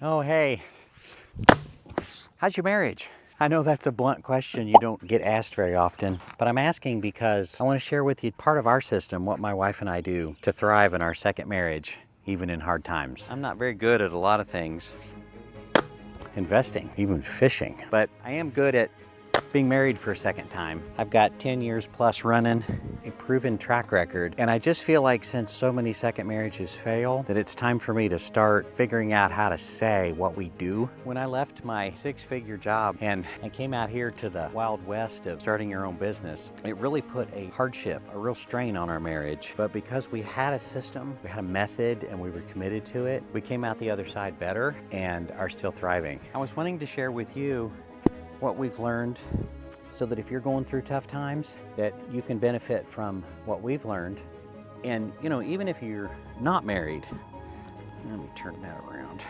Oh, hey, how's your marriage? I know that's a blunt question you don't get asked very often, but I'm asking because I want to share with you part of our system, what my wife and I do to thrive in our second marriage, even in hard times. I'm not very good at a lot of things, investing, even fishing, but I am good at being married for a second time. I've got 10 years plus running, a proven track record, and I just feel like since so many second marriages fail, that it's time for me to start figuring out how to say what we do. When I left my six-figure job and I came out here to the wild west of starting your own business, it really put a hardship, a real strain on our marriage. But because we had a system, we had a method, and we were committed to it, we came out the other side better and are still thriving. I was wanting to share with you what we've learned so that if you're going through tough times, that you can benefit from what we've learned. And even if you're not married, let me turn that around.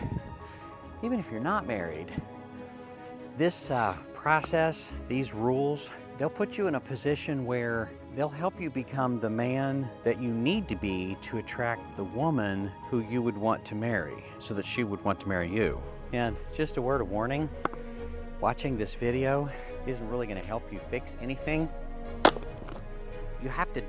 Even if you're not married, this process, these rules, they'll put you in a position where they'll help you become the man that you need to be to attract the woman who you would want to marry, so that she would want to marry you. And just a word of warning, watching this video isn't really going to help you fix anything. You have to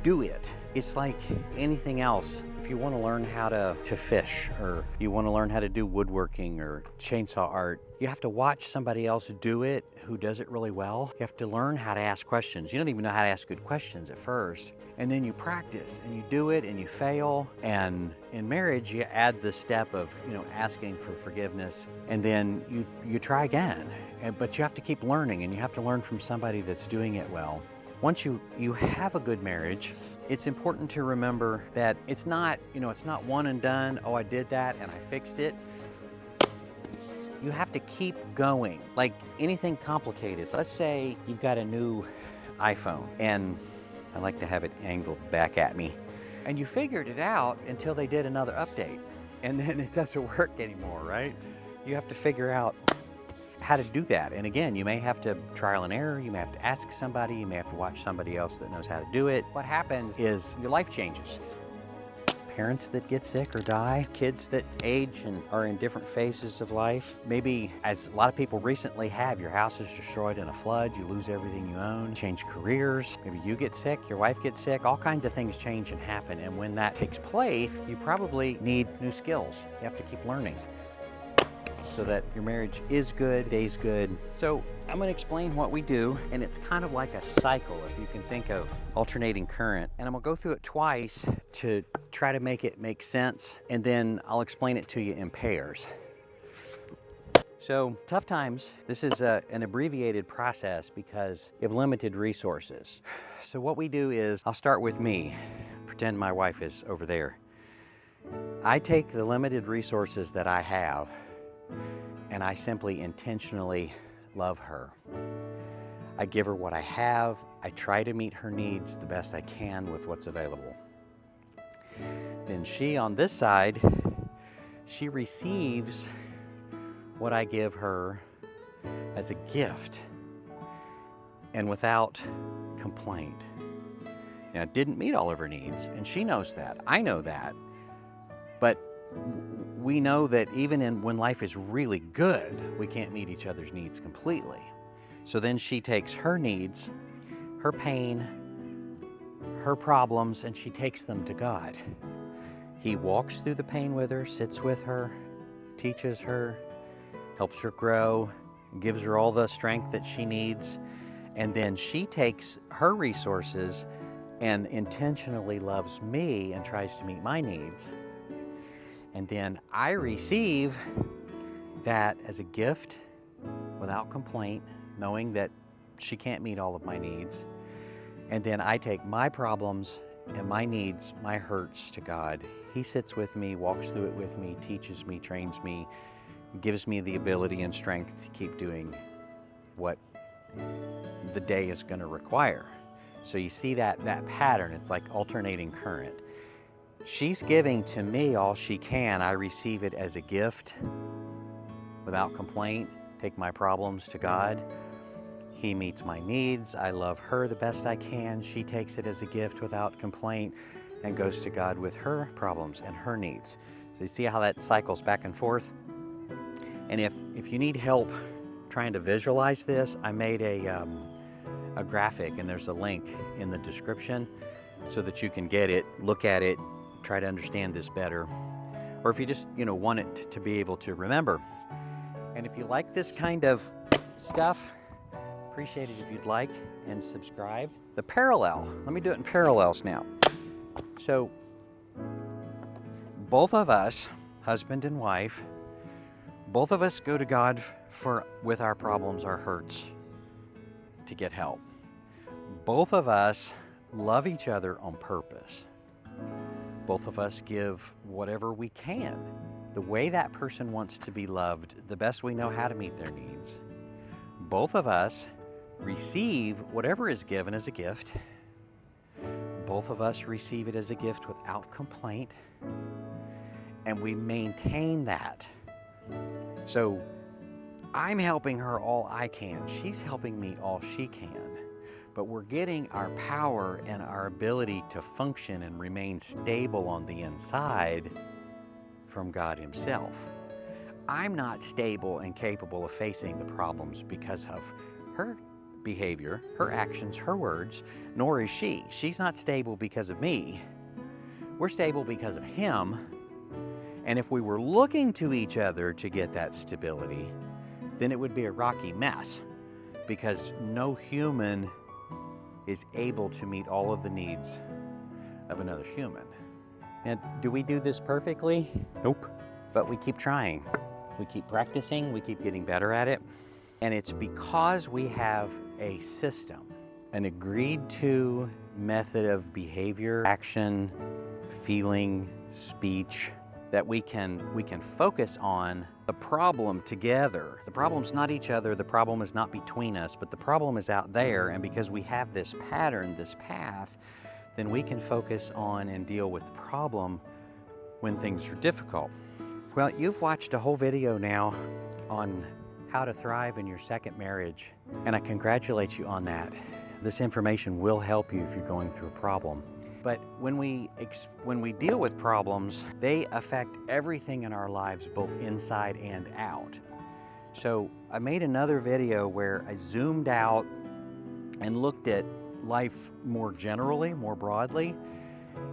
do it. It's like anything else. If you want to learn how to fish, or you want to learn how to do woodworking or chainsaw art, you have to watch somebody else do it who does it really well. You have to learn how to ask questions. You don't even know how to ask good questions at first. And then you practice and you do it and you fail. And in marriage, you add the step of, asking for forgiveness, and then you try again. But you have to keep learning, and you have to learn from somebody that's doing it well. Once you have a good marriage, it's important to remember that it's not one and done. Oh, I did that and I fixed it. You have to keep going. Like anything complicated. Let's say you've got a new iPhone, and I like to have it angled back at me, and you figured it out until they did another update, and then it doesn't work anymore, right? You have to figure out how to do that. And again, you may have to trial and error, you may have to ask somebody, you may have to watch somebody else that knows how to do it. What happens is your life changes. Parents that get sick or die, kids that age and are in different phases of life. Maybe, as a lot of people recently have, your house is destroyed in a flood, you lose everything you own, change careers, maybe you get sick, your wife gets sick, all kinds of things change and happen. And when that takes place, you probably need new skills. You have to keep learning so that your marriage is good, stays good. So I'm going to explain what we do, and it's kind of like a cycle, if you can think of alternating current. And I'm going to go through it twice to try to make it make sense, and then I'll explain it to you in pairs. So tough times, this is an abbreviated process because you have limited resources. So what we do is, I'll start with me. Pretend my wife is over there. I take the limited resources that I have, and I simply intentionally love her. I give her what I have. I try to meet her needs the best I can with what's available. Then she, on this side, she receives what I give her as a gift and without complaint. Now, it didn't meet all of her needs, and she knows that. I know that. But we know that even when life is really good, we can't meet each other's needs completely. So then she takes her needs, her pain, her problems, and she takes them to God. He walks through the pain with her, sits with her, teaches her, helps her grow, gives her all the strength that she needs. And then she takes her resources and intentionally loves me and tries to meet my needs. And then I receive that as a gift without complaint, knowing that she can't meet all of my needs. And then I take my problems and my needs, my hurts to God. He sits with me, walks through it with me, teaches me, trains me, gives me the ability and strength to keep doing what the day is going to require. So you see that pattern. It's like alternating current. She's giving to me all she can. I receive it as a gift without complaint. Take my problems to God. He meets my needs. I love her the best I can. She takes it as a gift without complaint and goes to God with her problems and her needs. So you see how that cycles back and forth? And if you need help trying to visualize this, I made a graphic, and there's a link in the description so that you can get it, look at it, try to understand this better. Or if you just, want it to be able to remember. And if you like this kind of stuff, appreciate it if you'd like and subscribe. The parallel, let me do it in parallels now. So both of us, husband and wife, both of us go to God with our problems, our hurts, to get help. Both of us love each other on purpose. Both of us give whatever we can, the way that person wants to be loved, the best we know how to meet their needs. Both of us receive whatever is given as a gift. Both of us receive it as a gift without complaint, and we maintain that. So I'm helping her all I can. She's helping me all she can. But we're getting our power and our ability to function and remain stable on the inside from God Himself. I'm not stable and capable of facing the problems because of her behavior, her actions, her words, nor is she. She's not stable because of me. We're stable because of Him. And if we were looking to each other to get that stability, then it would be a rocky mess, because no human is able to meet all of the needs of another human. And do we do this perfectly? Nope. But we keep trying. We keep practicing. We keep getting better at it. And it's because we have a system, an agreed to method of behavior, action, feeling, speech, that we can focus on the problem together. The problem's not each other, the problem is not between us, but the problem is out there, and because we have this pattern, this path, then we can focus on and deal with the problem when things are difficult. Well, you've watched a whole video now on how to thrive in your second marriage, and I congratulate you on that. This information will help you if you're going through a problem. But when we deal with problems, they affect everything in our lives, both inside and out. So I made another video where I zoomed out and looked at life more generally, more broadly,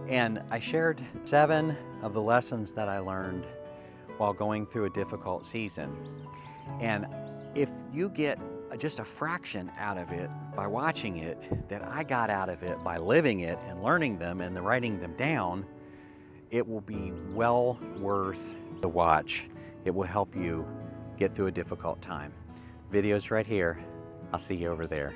and I shared 7 of the lessons that I learned while going through a difficult season. And if you get just a fraction out of it by watching it that I got out of it by living it and learning them and then writing them down, it will be well worth the watch. It will help you get through a difficult time. Video's right here. I'll see you over there.